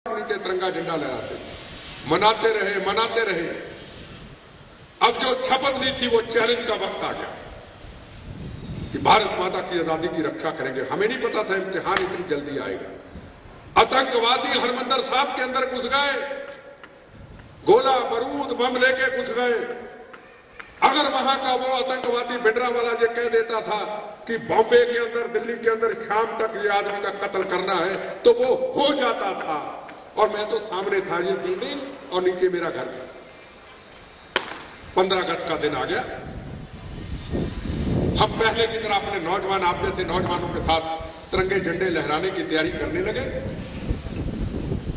नीचे तिरंगा झंडा लहराते मनाते रहे। अब जो शपथ ली थी वो चैलेंज का वक्त आ गया कि भारत माता की आजादी की रक्षा करेंगे। हमें नहीं पता था इम्तिहान इतनी जल्दी आएगा। आतंकवादी हरमंदिर साहब के अंदर घुस गए, गोला बारूद बम लेके घुस गए। अगर वहां का वो आतंकवादी भिंडरावाला ये कह देता था कि बॉम्बे के अंदर, दिल्ली के अंदर शाम तक ये आदमी का कत्ल करना है, तो वो हो जाता था। और मैं तो सामने था ये बिल्डिंग और नीचे मेरा घर था। 15 अगस्त का दिन आ गया। हम पहले की तरह अपने नौजवान, आप जैसे नौजवानों के साथ तिरंगे झंडे लहराने की तैयारी करने लगे।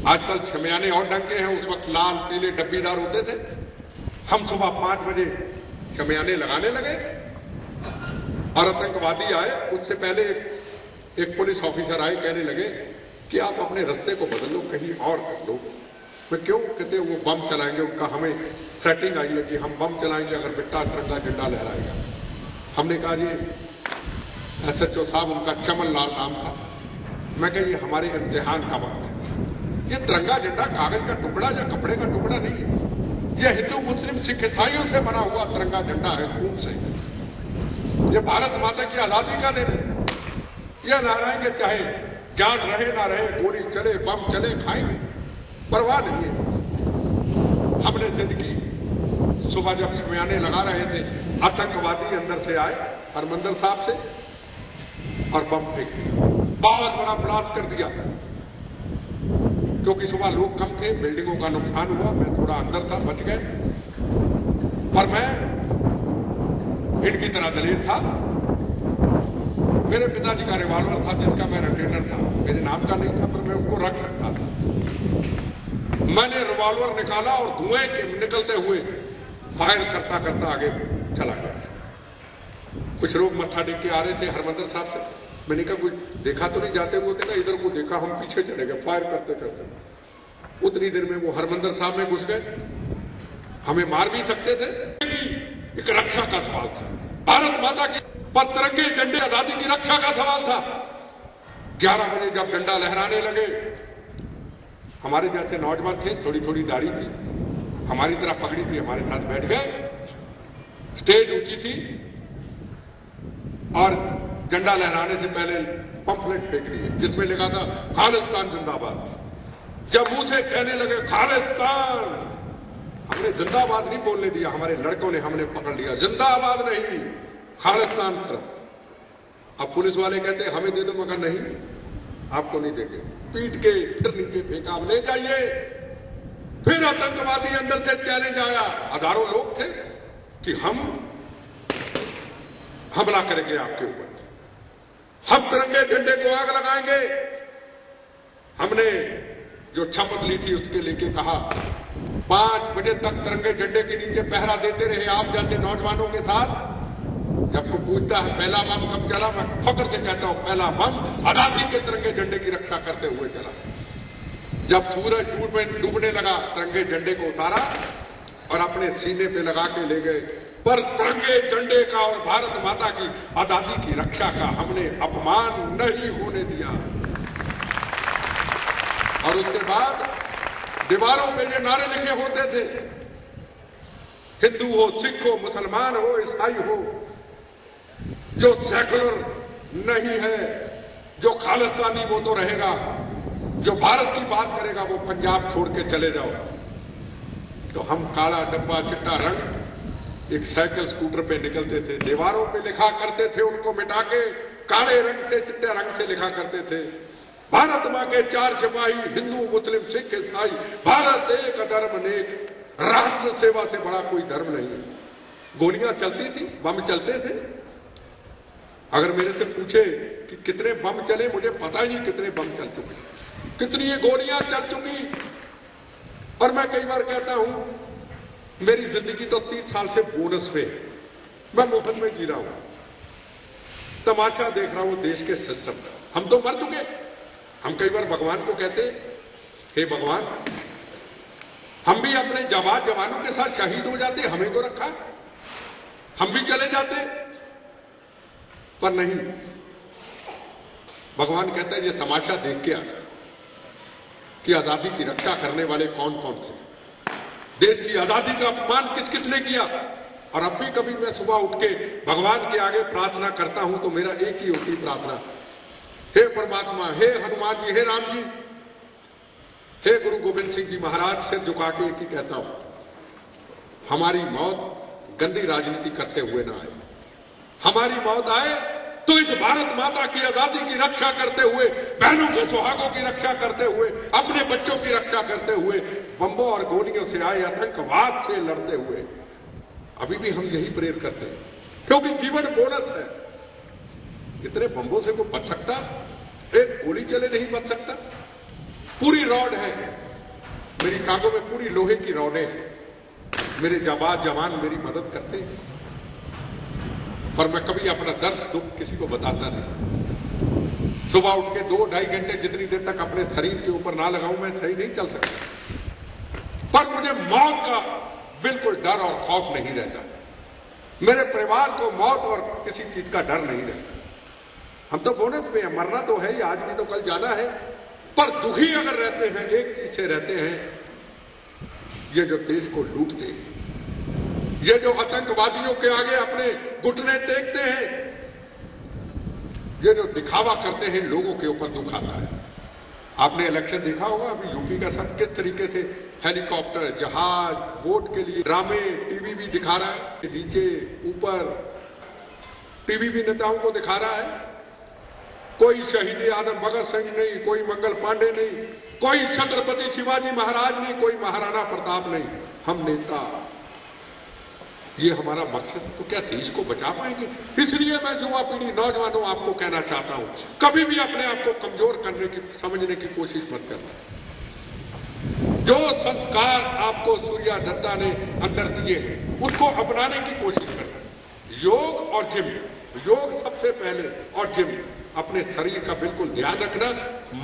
आजकल शमियाने और ढंग के हैं, उस वक्त लाल पीले डब्बीदार होते थे। हम सुबह 5 बजे शमियाने लगाने लगे और आतंकवादी आए। उससे पहले एक पुलिस ऑफिसर आए, कहने लगे कि आप अपने रास्ते को बदल लो, कहीं और कर लो। मैं क्यों? कहते वो बम चलाएंगे, उनका हमें सेटिंग आई है कि हम बम चलाएंगे अगर बिट्टा तिरंगा झंडा लहराएगा। हमने कहा जी SHO साहब, उनका चमन लाल नाम था। मैं कहा ये हमारे इम्तिहान का वक्त है। ये तिरंगा झंडा कागज का टुकड़ा या कपड़े का टुकड़ा नहीं है। ये हिंदू मुस्लिम सिख ईसाइयों से बना हुआ तिरंगा झंडा है, खून से। ये भारत माता की आजादी का दिन है। ये लहराएंगे चाहे जान रहे ना रहे, गोली चले बम चले, खाएंगे, परवाह नहीं है। हमने जिंदगी सुबह जब शमियाने लगा रहे थे, आतंकवादी अंदर से आए हरमंदिर साहब से और बम फेंक दिया। बहुत बड़ा ब्लास्ट कर दिया। क्योंकि सुबह लोग कम थे, बिल्डिंगों का नुकसान हुआ। मैं थोड़ा अंदर था, बच गए। और मैं इनकी तरह दलेर था। मेरे पिताजी का रिवॉल्वर था जिसका मैं रिटेनर था। मेरे नाम का नहीं था पर मैं उसको रख सकता था। मैंने रिवॉल्वर निकाला और धुएं के निकलते हुए फायर करता करता आगे चला गया। कुछ लोग मत्था टेक के आ रहे थे हरमंदिर साहब से। मैंने कहा कोई देखा तो नहीं जाते हुए? कहता इधर को देखा, हम पीछे चले गए फायर करते करते। उतनी देर में वो हरमंदिर साहब में घुस गए। हमें मार भी सकते थे। एक रक्षा का सवाल था, भारत माता की पर तिरंगे झंडे आजादी की रक्षा का सवाल था। 11 बजे जब झंडा लहराने लगे, हमारे जैसे नौजवान थे, थोड़ी थोड़ी दाढ़ी थी, हमारी तरह पगड़ी थी, हमारे साथ बैठ गए। स्टेज ऊंची थी और झंडा लहराने से पहले पंफलेट फेंक दिए जिसमें लिखा था खालिस्तान जिंदाबाद। जब मुंह से कहने लगे खालिस्तान, हमने जिंदाबाद नहीं बोलने दिया। हमारे लड़कों ने हमने पकड़ लिया, जिंदाबाद नहीं, खालिस्तान सिर्फ। अब पुलिस वाले कहते हमें दे दो, मगर नहीं, आपको नहीं देंगे। पीट के फिर नीचे फेंका, अब ले जाइए। फिर आतंकवादी अंदर से चैलेंज आया। हजारों लोग थे कि हम हमला करेंगे आपके ऊपर, हम तिरंगे झंडे को आग लगाएंगे। हमने जो शपथ ली थी उसके लेके कहा 5 बजे तक तिरंगे झंडे के नीचे पहरा देते रहे आप जैसे नौजवानों के साथ। जब कोई पूछता है पहला बम कब चला, मैं फख्र से कहता हूं पहला बम आजादी के तिरंगे झंडे की रक्षा करते हुए चला। जब सूरज डूबने लगा, तिरंगे झंडे को उतारा और अपने सीने पे लगा के ले गए। पर तिरंगे झंडे का और भारत माता की आजादी की रक्षा का हमने अपमान नहीं होने दिया। और उसके बाद दीवारों पे ये नारे लिखे होते थे, हिंदू हो, सिख हो, मुसलमान हो, ईसाई हो, जो सेकुलर नहीं है, जो खालिस्तानी वो तो रहेगा, जो भारत की बात करेगा वो पंजाब छोड़ के चले जाओ। तो हम काला डब्बा चिट्टा रंग एक साइकिल स्कूटर पे निकलते थे, दीवारों पे लिखा करते थे, उनको मिटा के काले रंग से, चिट्टे रंग से लिखा करते थे, भारत मां के 4 सिपाही, हिंदू मुस्लिम सिख ईसाई, भारत एक धर्म नेक, राष्ट्र सेवा से बड़ा कोई धर्म नहीं। गोलियां चलती थी, बम चलते थे। अगर मेरे से पूछे कि कितने बम चले, मुझे पता ही नहीं कितने बम चल चुके, कितनी ये गोलियां चल चुकी। और मैं कई बार कहता हूं मेरी जिंदगी तो 30 साल से बोनस पे है। मैं मुफ्त में जी रहा हूं, तमाशा देख रहा हूं देश के सिस्टम का। हम तो मर चुके। हम कई बार भगवान को कहते हे भगवान, हम भी अपने जवानों के साथ शहीद हो जाते, हमें तो रखा, हम भी चले जाते। पर नहीं, भगवान कहता है ये तमाशा देख के आना कि आजादी की रक्षा करने वाले कौन कौन थे, देश की आजादी का अपमान किस किस ने किया। और अब भी कभी मैं सुबह उठ के भगवान के आगे प्रार्थना करता हूं तो मेरा एक ही होती प्रार्थना, हे परमात्मा, हे हनुमान जी, हे राम जी, हे गुरु गोविंद सिंह जी महाराज, सिर झुका के एक ही कहता हूं, हमारी मौत गंदी राजनीति करते हुए ना आए। हमारी मौत आए तो इस भारत माता की आजादी की रक्षा करते हुए, बहनों के सुहागों की रक्षा करते हुए, अपने बच्चों की रक्षा करते हुए, बम्बों और गोलियों से आए आतंकवाद से लड़ते हुए। अभी भी हम यही प्रेर करते हैं, क्योंकि जीवन बोनस है। इतने बम्बों से कोई बच सकता? एक गोली चले नहीं बच सकता। पूरी रॉड है मेरी कांधों में, पूरी लोहे की रॉडें हैं। मेरे जाबाज जवान मेरी मदद करते हैं, पर मैं कभी अपना दर्द दुख किसी को बताता नहीं। सुबह उठ के 2-2.5 घंटे जितनी देर तक अपने शरीर के ऊपर ना लगाऊं, मैं सही नहीं चल सकता। पर मुझे मौत का बिल्कुल डर और खौफ नहीं रहता। मेरे परिवार को मौत और किसी चीज का डर नहीं रहता। हम तो बोनस में है, मरना तो है ही, आज भी तो कल जाना है। पर दुखी अगर रहते हैं, एक चीज से रहते हैं, ये जो देश को लूटते हैं, ये जो आतंकवादियों के आगे अपने घुटने टेकते हैं, ये जो दिखावा करते हैं, लोगों के ऊपर दुख आता है। आपने इलेक्शन देखा होगा अभी यूपी का, सब किस तरीके से हेलीकॉप्टर, जहाज, वोट के लिए ड्रामे टीवी भी दिखा रहा है, नीचे ऊपर टीवी भी नेताओं को दिखा रहा है। कोई शहीद आजम भगत सिंह नहीं, कोई मंगल पांडे नहीं, कोई छत्रपति शिवाजी महाराज नहीं, कोई महाराणा प्रताप नहीं। हम नेता, ये हमारा मकसद। तो क्या देश को बचा पाएंगे? इसलिए मैं युवा पीढ़ी, नौजवानों, आपको कहना चाहता हूं, कभी भी अपने आप को कमजोर करने की, समझने की कोशिश मत करना। जो संस्कार आपको सूर्या दत्ता ने अंदर दिए हैं, उसको अपनाने की कोशिश करना। योग और जिम, योग सबसे पहले, और जिम, अपने शरीर का बिल्कुल ध्यान रखना।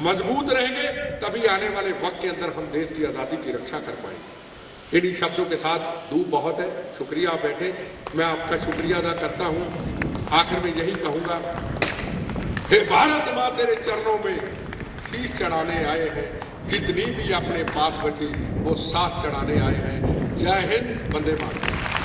मजबूत रहेंगे तभी आने वाले वक्त के अंदर हम देश की आजादी की रक्षा कर पाएंगे। इन्हीं शब्दों के साथ, धूप बहुत है, शुक्रिया बैठे, मैं आपका शुक्रिया अदा करता हूं। आखिर में यही कहूंगा, हे भारत मां, तेरे चरणों में शीश चढ़ाने आए हैं, जितनी भी अपने पास बची वो साथ चढ़ाने आए हैं। जय हिंद, वंदे मातरम।